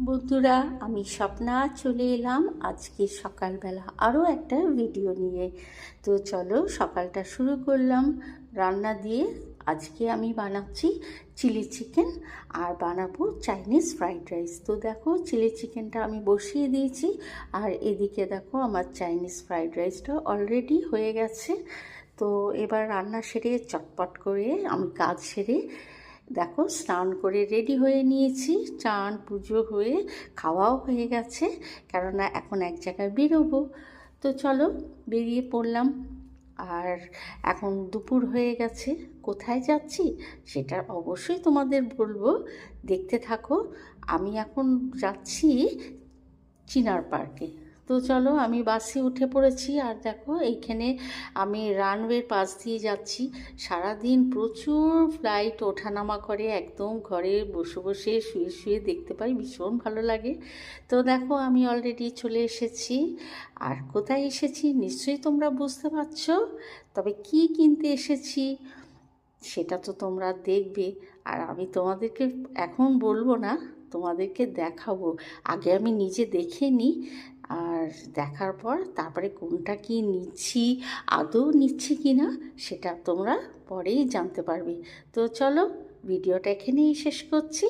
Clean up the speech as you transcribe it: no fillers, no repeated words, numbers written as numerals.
বন্ধুরা, আমি স্বপ্না চলে এলাম আজকে সকালবেলা আরও একটা ভিডিও নিয়ে। তো চলো সকালটা শুরু করলাম রান্না দিয়ে। আজকে আমি বানাচ্ছি চিলি চিকেন আর বানাবো চাইনিজ ফ্রাইড রাইস। তো দেখো চিলি চিকেনটা আমি বসিয়ে দিয়েছি আর এদিকে দেখো আমার চাইনিজ ফ্রাইড রাইসটা অলরেডি হয়ে গেছে। তো এবার রান্না সেরে চটপট করে আমি কাজ সেরে দেখো স্নান করে রেডি হয়ে নিয়েছি। চান পুজো হয়ে খাওয়াও হয়ে গেছে, কেননা এখন এক জায়গায় বেরোবো। তো চলো বেরিয়ে পড়লাম। আর এখন দুপুর হয়ে গেছে, কোথায় যাচ্ছি সেটা অবশ্যই তোমাদের বলবো, দেখতে থাকো। আমি এখন যাচ্ছি চিনার পার্কে। তো চলো আমি বাসে উঠে পড়েছি আর দেখো এইখানে আমি রানওয়ের পাশ দিয়ে যাচ্ছি। সারাদিন প্রচুর ফ্লাইট ওঠানামা করে, একদম ঘরে বসে বসে শুয়ে শুয়ে দেখতে পাই, ভীষণ ভালো লাগে। তো দেখো আমি অলরেডি চলে এসেছি। আর কোথায় এসেছি নিশ্চয়ই তোমরা বুঝতে পারছো, তবে কি কিনতে এসেছি সেটা তো তোমরা দেখবে। আর আমি তোমাদেরকে এখন বলবো না, তোমাদেরকে দেখাবো। আগে আমি নিজে দেখে নিই, আর দেখার পর তারপরে কোনটা কি নিচ্ছি, আদৌ নিচ্ছি কি না সেটা তোমরা পরেই জানতে পারবে। তো চলো ভিডিওটা এখানেই শেষ করছি।